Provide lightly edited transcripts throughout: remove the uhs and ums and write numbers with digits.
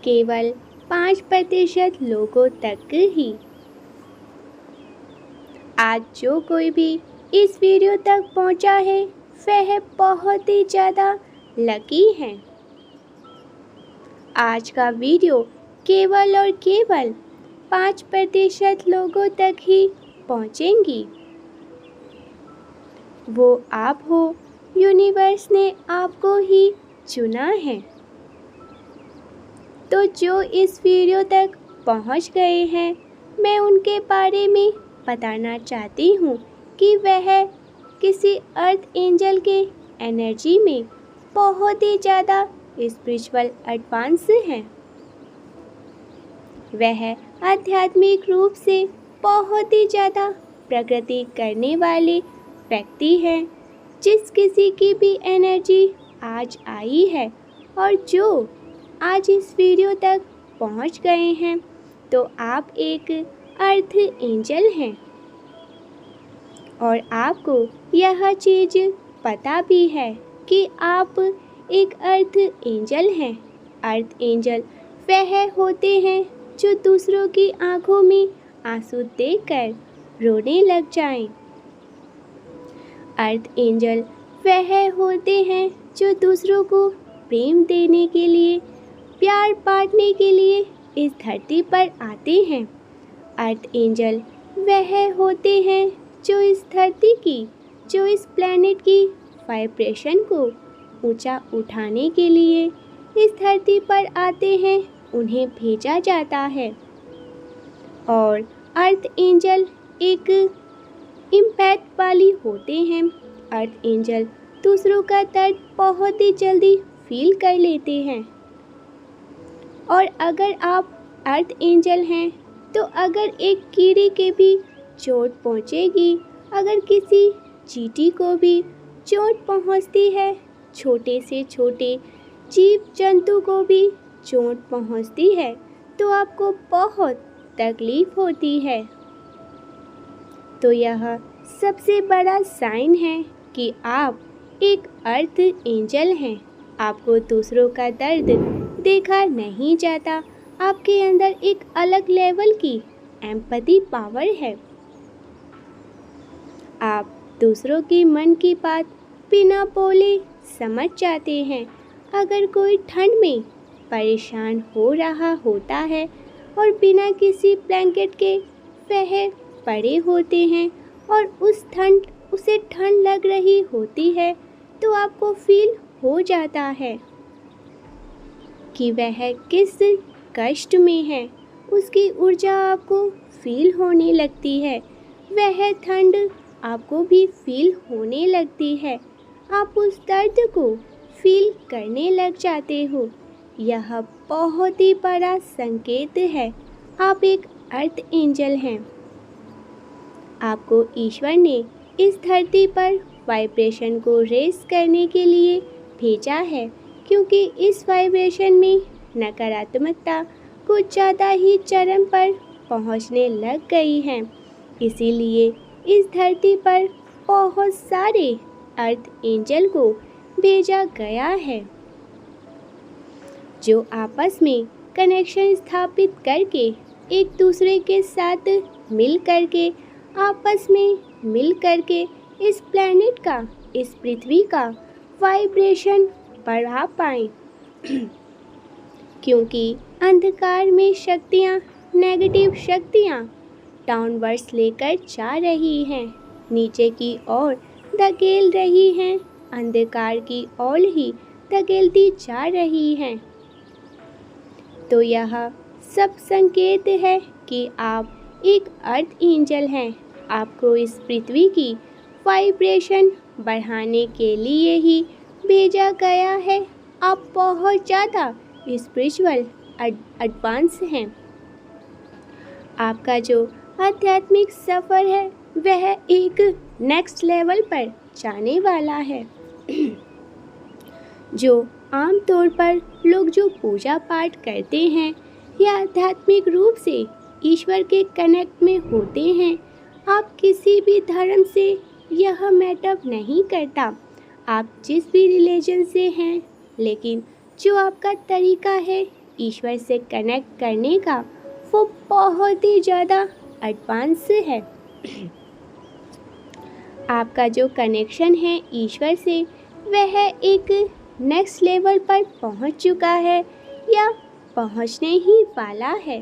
केवल 5% लोगों तक ही। आज जो कोई भी इस वीडियो तक पहुंचा है वह बहुत ही ज़्यादा लकी है। आज का वीडियो केवल और केवल 5% लोगों तक ही पहुंचेंगी। वो आप हो, यूनिवर्स ने आपको ही चुना है। तो जो इस वीडियो तक पहुंच गए हैं, मैं उनके बारे में बताना चाहती हूँ कि वह किसी अर्थ एंजल के एनर्जी में बहुत ही ज़्यादा स्पिरिचुअल एडवांस हैं। वह आध्यात्मिक रूप से बहुत ही ज़्यादा प्रगति करने वाले व्यक्ति हैं। जिस किसी की भी एनर्जी आज आई है और जो आज इस वीडियो तक पहुंच गए हैं, तो आप एक अर्थ एंजल हैं और आपको यह चीज़ पता भी है कि आप एक अर्थ एंजल हैं। अर्थ एंजल वह होते हैं जो दूसरों की आंखों में आंसू देखकर रोने लग जाएं। अर्थ एंजल वह होते हैं जो दूसरों को प्रेम देने के लिए, प्यार बांटने के लिए इस धरती पर आते हैं। अर्थ एंजल वह होते हैं जो इस धरती की, जो इस प्लैनेट की वाइब्रेशन को ऊंचा उठाने के लिए इस धरती पर आते हैं, उन्हें भेजा जाता है। और अर्थ एंजल एक इम्पैक्ट वाली होते हैं। अर्थ एंजल दूसरों का दर्द बहुत ही जल्दी फील कर लेते हैं। और अगर आप अर्थ एंजल हैं, तो अगर एक कीड़ी के भी चोट पहुंचेगी, अगर किसी चींटी को भी चोट पहुंचती है, छोटे से छोटे जीव जंतु को भी चोट पहुंचती है, तो आपको बहुत तकलीफ होती है। तो यह सबसे बड़ा साइन है कि आप एक अर्थ एंजल हैं। आपको दूसरों का दर्द देखा नहीं जाता। आपके अंदर एक अलग लेवल की एम्पैथी पावर है। आप दूसरों की मन की बात बिना बोले समझ जाते हैं। अगर कोई ठंड में परेशान हो रहा होता है और बिना किसी ब्लैंकेट के वह पड़े होते हैं और उसे ठंड लग रही होती है, तो आपको फील हो जाता है कि वह किस कष्ट में है। उसकी ऊर्जा आपको फील होने लगती है। वह ठंड आपको भी फील होने लगती है। आप उस दर्द को फील करने लग जाते हो। यह बहुत ही बड़ा संकेत है। आप एक अर्थ एंजल हैं। आपको ईश्वर ने इस धरती पर वाइब्रेशन को रेस करने के लिए भेजा है, क्योंकि इस वाइब्रेशन में नकारात्मकता कुछ ज़्यादा ही चरम पर पहुंचने लग गई है। इसीलिए इस धरती पर बहुत सारे अर्थ एंजल को भेजा गया है, जो आपस में कनेक्शन स्थापित करके एक दूसरे के साथ मिल करके, आपस में मिल करके इस प्लैनेट का, इस पृथ्वी का वाइब्रेशन बढ़ा पाएं। क्योंकि अंधकार में शक्तियाँ, नेगेटिव शक्तियाँ डाउनवर्ड्स लेकर जा रही हैं, नीचे की ओर धकेल रही हैं, अंधकार की ओर ही धकेलती जा रही हैं। तो यह सब संकेत है कि आप एक अर्थ एंजल हैं। आपको इस पृथ्वी की वाइब्रेशन बढ़ाने के लिए ही भेजा गया है। आप बहुत ज़्यादा स्पिरिचुअल एडवांस हैं। आपका जो आध्यात्मिक सफ़र है वह एक नेक्स्ट लेवल पर जाने वाला है। जो आमतौर पर लोग जो पूजा पाठ करते हैं या आध्यात्मिक रूप से ईश्वर के कनेक्ट में होते हैं, आप किसी भी धर्म से यह मैटर नहीं करता, आप जिस भी रिलीजन से हैं, लेकिन जो आपका तरीका है ईश्वर से कनेक्ट करने का वो बहुत ही ज़्यादा एडवांस है। आपका जो कनेक्शन है ईश्वर से वह एक नेक्स्ट लेवल पर पहुंच चुका है या पहुंचने ही वाला है।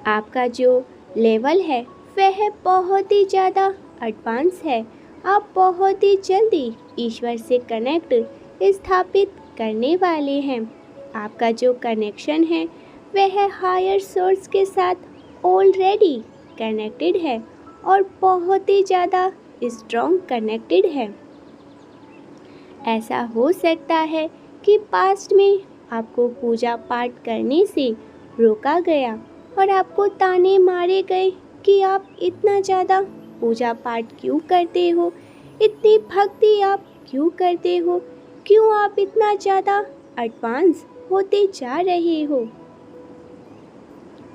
आपका जो लेवल है वह बहुत ही ज़्यादा एडवांस है। आप बहुत ही जल्दी ईश्वर से कनेक्ट स्थापित करने वाले हैं। आपका जो कनेक्शन है वह हायर सोर्स के साथ ऑलरेडी कनेक्टेड है और बहुत ही ज़्यादा स्ट्रॉन्ग कनेक्टेड है। ऐसा हो सकता है कि पास्ट में आपको पूजा पाठ करने से रोका गया और आपको ताने मारे गए कि आप इतना ज़्यादा पूजा पाठ क्यों करते हो, इतनी भक्ति आप क्यों करते हो, क्यों आप इतना ज़्यादा एडवांस होते जा रहे हो।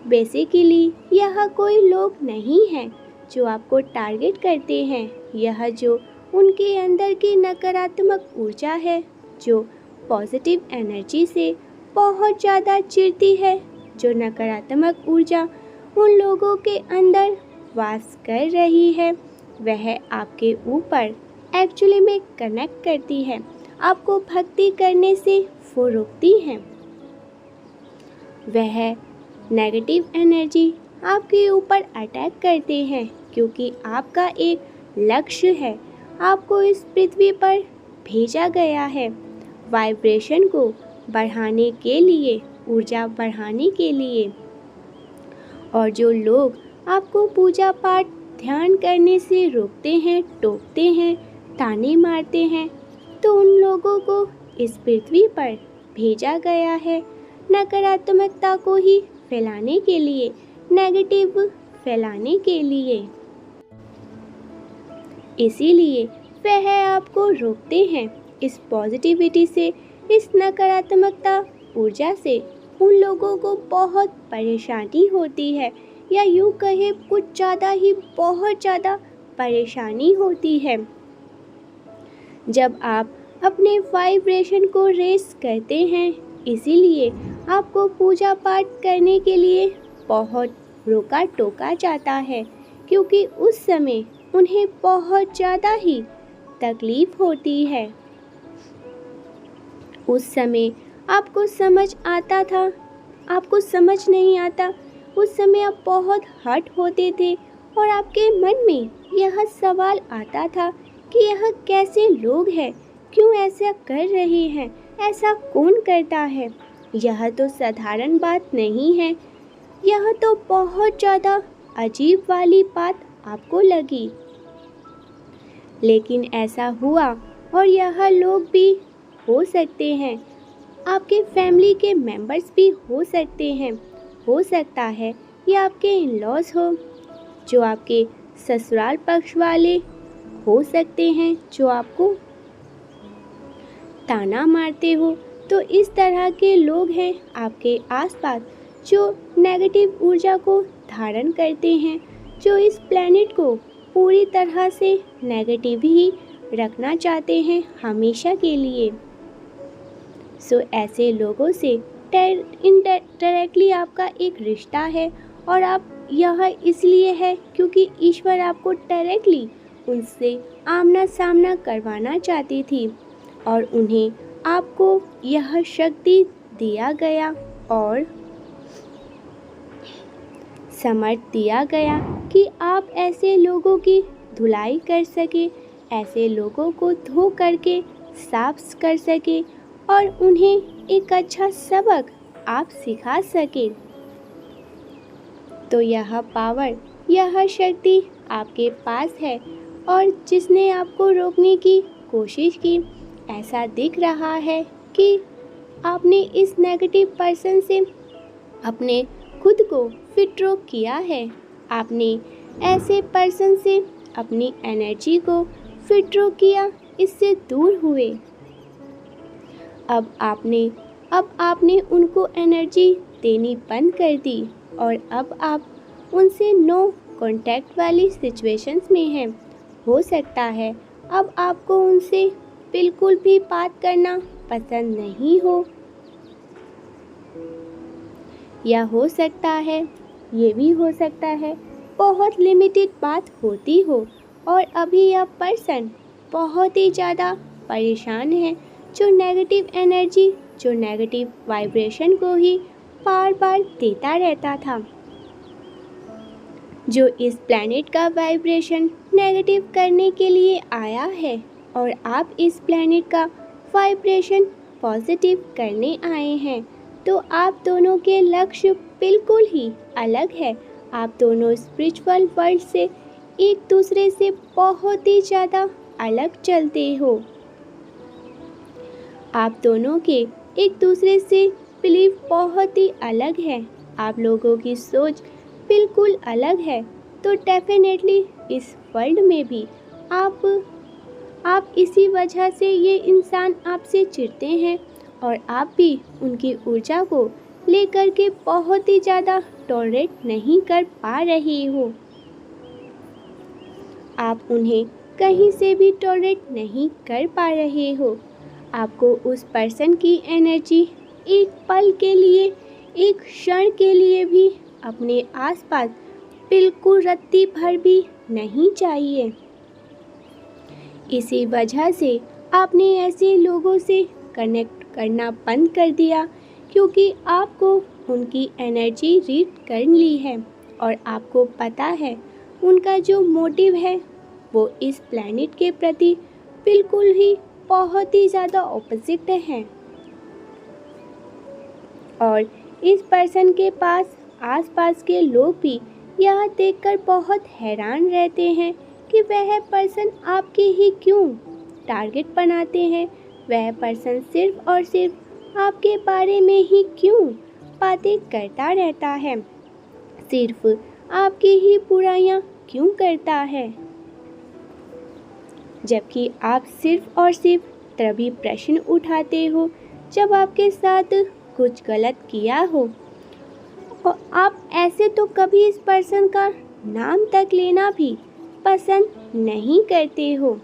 बेसिकली यह कोई लोग नहीं हैं जो आपको टारगेट करते हैं। यह जो उनके अंदर की नकारात्मक ऊर्जा है, जो पॉजिटिव एनर्जी से बहुत ज़्यादा चिढ़ती है, जो नकारात्मक ऊर्जा उन लोगों के अंदर वास कर रही है, वह आपके ऊपर एक्चुअली में कनेक्ट करती है। आपको भक्ति करने से वो रोकती हैं। वह नेगेटिव एनर्जी आपके ऊपर अटैक करते हैं क्योंकि आपका एक लक्ष्य है। आपको इस पृथ्वी पर भेजा गया है वाइब्रेशन को बढ़ाने के लिए, ऊर्जा बढ़ाने के लिए। और जो लोग आपको पूजा पाठ ध्यान करने से रोकते हैं, टोकते हैं, ताने मारते हैं, तो उन लोगों को इस पृथ्वी पर भेजा गया है नकारात्मकता को ही फैलाने के लिए, नेगेटिव फैलाने के लिए। इसीलिए वह आपको रोकते हैं इस पॉजिटिविटी से, इस नकारात्मकता ऊर्जा से। उन लोगों को बहुत परेशानी होती है, या यूँ कहे कुछ ज़्यादा ही बहुत ज़्यादा परेशानी होती है जब आप अपने वाइब्रेशन को रेस करते हैं। इसीलिए आपको पूजा पाठ करने के लिए बहुत रोका टोका जाता है, क्योंकि उस समय उन्हें बहुत ज़्यादा ही तकलीफ होती है। उस समय आपको समझ आता था, आपको समझ नहीं आता। उस समय आप बहुत हर्ट होते थे और आपके मन में यह सवाल आता था कि यह कैसे लोग हैं, क्यों ऐसा कर रहे हैं, ऐसा कौन करता है। यह तो साधारण बात नहीं है, यह तो बहुत ज़्यादा अजीब वाली बात आपको लगी। लेकिन ऐसा हुआ, और यह लोग भी हो सकते हैं, आपके फैमिली के मेंबर्स भी हो सकते हैं। हो सकता है ये आपके इन-लॉज हो, जो आपके ससुराल पक्ष वाले हो सकते हैं, जो आपको ताना मारते हो। तो इस तरह के लोग हैं आपके आसपास जो नेगेटिव ऊर्जा को धारण करते हैं, जो इस प्लेनेट को पूरी तरह से नेगेटिव ही रखना चाहते हैं हमेशा के लिए। सो ऐसे लोगों से इनडायरेक्टली आपका एक रिश्ता है, और आप यह इसलिए है क्योंकि ईश्वर आपको डायरेक्टली उनसे आमना सामना करवाना चाहती थी, और उन्हें आपको यह शक्ति दिया गया और समर्थ दिया गया कि आप ऐसे लोगों की धुलाई कर सके, ऐसे लोगों को धो करके साफ कर सके, और उन्हें एक अच्छा सबक आप सिखा सके। तो यह पावर, यह शक्ति आपके पास है, और जिसने आपको रोकने की कोशिश की, ऐसा दिख रहा है कि आपने इस नेगेटिव पर्सन से अपने खुद को विथड्रॉ किया है। आपने ऐसे पर्सन से अपनी एनर्जी को विथड्रॉ किया, इससे दूर हुए। अब आपने उनको एनर्जी देनी बंद कर दी, और अब आप उनसे नो कांटेक्ट वाली सिचुएशंस में हैं। हो सकता है अब आपको उनसे बिल्कुल भी बात करना पसंद नहीं हो, या हो सकता है, ये भी हो सकता है, बहुत लिमिटेड बात होती हो और अभी यह पर्सन बहुत ही ज़्यादा परेशान है, जो नेगेटिव एनर्जी, जो नेगेटिव वाइब्रेशन को ही बार बार देता रहता था, जो इस प्लैनेट का वाइब्रेशन नेगेटिव करने के लिए आया है और आप इस प्लैनेट का वाइब्रेशन पॉजिटिव करने आए हैं। तो आप दोनों के लक्ष्य बिल्कुल ही अलग है। आप दोनों स्पिरिचुअल वर्ल्ड से एक दूसरे से बहुत ही ज़्यादा अलग चलते हो। आप दोनों के एक दूसरे से बिलीव बहुत ही अलग है। आप लोगों की सोच बिल्कुल अलग है। तो डेफिनेटली इस वर्ल्ड में भी आप इसी वजह से ये इंसान आपसे चिढ़ते हैं और आप भी उनकी ऊर्जा को लेकर के बहुत ही ज़्यादा टॉलरेट नहीं कर पा रहे हो। आप उन्हें कहीं से भी टॉलरेट नहीं कर पा रहे हो। आपको उस पर्सन की एनर्जी एक पल के लिए, एक क्षण के लिए भी अपने आसपास बिल्कुल रत्ती भर भी नहीं चाहिए। इसी वजह से आपने ऐसे लोगों से कनेक्ट करना बंद कर दिया, क्योंकि आपको उनकी एनर्जी रीड कर ली है और आपको पता है उनका जो मोटिव है वो इस प्लैनेट के प्रति बिल्कुल ही बहुत ही ज़्यादा ऑपोजिट है। और इस पर्सन के पास आसपास के लोग भी यह देखकर बहुत हैरान रहते हैं कि वह पर्सन आपके ही क्यों टारगेट बनाते हैं। वह पर्सन सिर्फ और सिर्फ आपके बारे में ही क्यों बातें करता रहता है, सिर्फ आपकी ही बुराइयां क्यों करता है, जबकि आप सिर्फ और सिर्फ तभी प्रश्न उठाते हो जब आपके साथ कुछ गलत किया हो। और आप ऐसे तो कभी इस पर्सन का नाम तक लेना भी पसंद नहीं करते हो।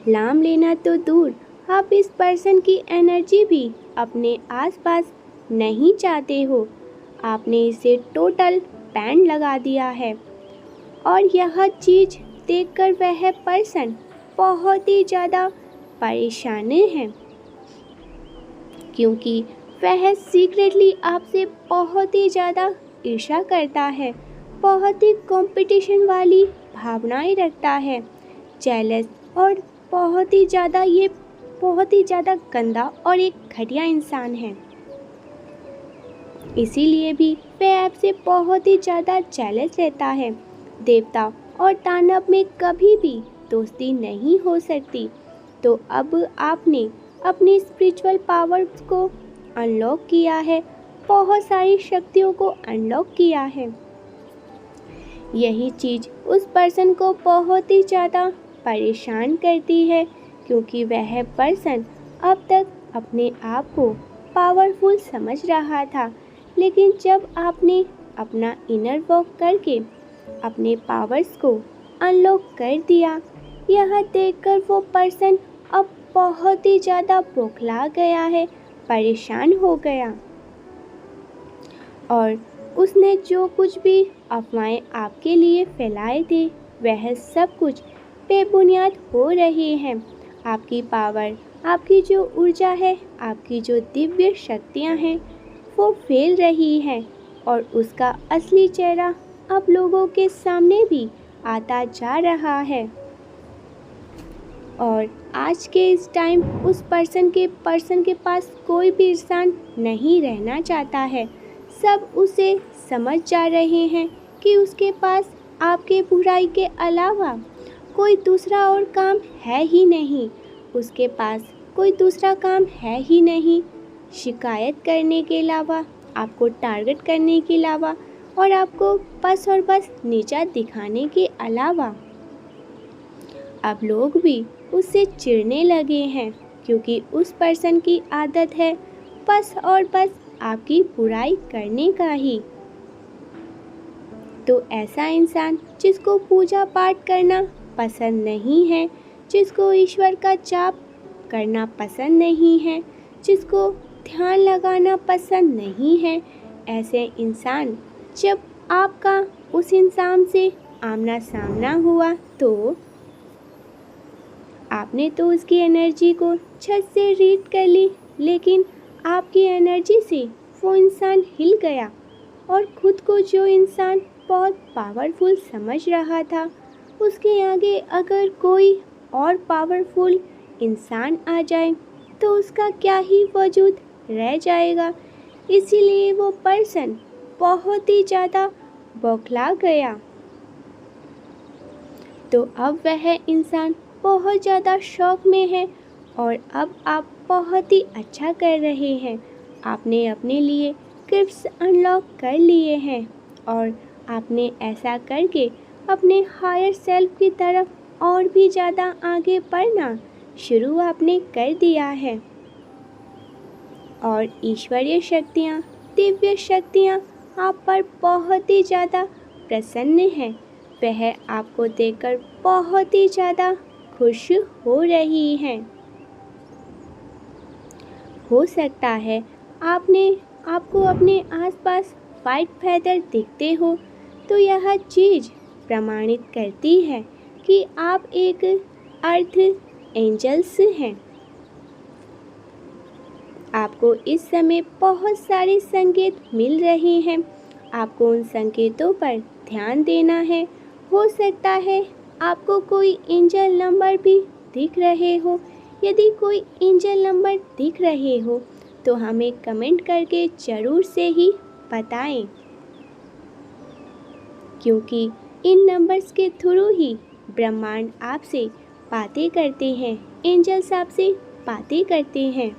नाम लेना तो दूर, आप इस पर्सन की एनर्जी भी अपने आसपास नहीं चाहते हो। आपने इसे टोटल बैन लगा दिया है और यह चीज़ देखकर वह पर्सन बहुत ही ज़्यादा परेशान है, क्योंकि वह सीक्रेटली आपसे बहुत ही ज़्यादा ईर्ष्या करता है, बहुत ही कंपटीशन वाली भावनाएं रखता है, जेलस और बहुत ही ज़्यादा गंदा और एक घटिया इंसान है। इसीलिए भी वह आपसे बहुत ही ज़्यादा जेलस रहता है। देवता और दानव में कभी भी दोस्ती नहीं हो सकती। तो अब आपने अपनी स्पिरिचुअल पावर्स को अनलॉक किया है, बहुत सारी शक्तियों को अनलॉक किया है। यही चीज़ उस पर्सन को बहुत ही ज़्यादा परेशान करती है, क्योंकि वह पर्सन अब तक अपने आप को पावरफुल समझ रहा था, लेकिन जब आपने अपना इनर वर्क करके अपने पावर्स को अनलॉक कर दिया, यह देखकर वो पर्सन अब बहुत ही ज़्यादा बौखला गया है, परेशान हो गया। और उसने जो कुछ भी अफवाहें आपके लिए फैलाए थे, वह सब कुछ बेबुनियाद हो रहे हैं। आपकी पावर, आपकी जो ऊर्जा है, आपकी जो दिव्य शक्तियाँ हैं, वो फैल रही हैं और उसका असली चेहरा अब लोगों के सामने भी आता जा रहा है। और आज के इस टाइम उस पर्सन के पास कोई भी इंसान नहीं रहना चाहता है। सब उसे समझ जा रहे हैं कि उसके पास आपके बुराई के अलावा कोई दूसरा और काम है ही नहीं। उसके पास कोई दूसरा काम है ही नहीं, शिकायत करने के अलावा, आपको टारगेट करने के अलावा और आपको बस और बस नीचा दिखाने के अलावा। अब लोग भी उससे चिढ़ने लगे हैं, क्योंकि उस पर्सन की आदत है बस और बस आपकी बुराई करने का ही। तो ऐसा इंसान जिसको पूजा पाठ करना पसंद नहीं है, जिसको ईश्वर का जाप करना पसंद नहीं है, जिसको ध्यान लगाना पसंद नहीं है। ऐसे इंसान जब आपका उस इंसान से आमना सामना हुआ तो आपने तो उसकी एनर्जी को छत से रीड कर ली, लेकिन आपकी एनर्जी से वो इंसान हिल गया और खुद को जो इंसान बहुत पावरफुल समझ रहा था, उसके आगे अगर कोई और पावरफुल इंसान आ जाए तो उसका क्या ही वजूद रह जाएगा। इसीलिए वो पर्सन बहुत ही ज़्यादा बौखला गया। तो अब वह इंसान बहुत ज़्यादा शौक में है और अब आप बहुत ही अच्छा कर रहे हैं। आपने अपने लिए गिफ्ट्स अनलॉक कर लिए हैं और आपने ऐसा करके अपने हायर सेल्फ की तरफ और भी ज़्यादा आगे बढ़ना शुरू आपने कर दिया है। और ईश्वरीय शक्तियाँ, दिव्य शक्तियाँ आप पर बहुत ही ज़्यादा प्रसन्न हैं। वह आपको देखकर बहुत ही ज़्यादा खुश हो रही हैं। हो सकता है आपको अपने आसपास वाइट फैदर दिखते हो, तो यह चीज़ प्रमाणित करती है कि आप एक अर्थ एंजल्स हैं। आपको इस समय बहुत सारे संकेत मिल रहे हैं। आपको उन संकेतों पर ध्यान देना है। हो सकता है आपको कोई एंजल नंबर भी दिख रहे हो। यदि कोई एंजल नंबर दिख रहे हो तो हमें कमेंट करके ज़रूर से ही बताएं, क्योंकि इन नंबर्स के थ्रू ही ब्रह्मांड आपसे बातें करते हैं, एंजल्स आपसे बातें करते हैं।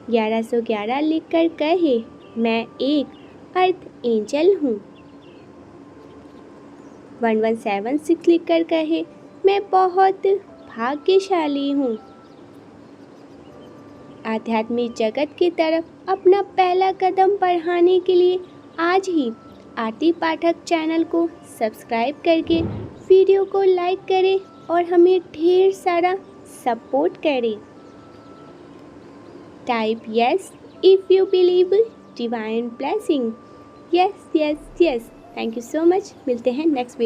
1111 लिखकर कहे, मैं एक अर्थ एंजल हूँ। 1176 लिखकर कहे, मैं बहुत भाग्यशाली हूँ। आध्यात्मिक जगत की तरफ अपना पहला कदम बढ़ाने के लिए आज ही आरती पाठक चैनल को सब्सक्राइब करके वीडियो को लाइक करें और हमें ढेर सारा सपोर्ट करें। Type yes if you believe divine blessing. Yes yes yes. Thank you so much. मिलते हैं नेक्स्ट वीडियो।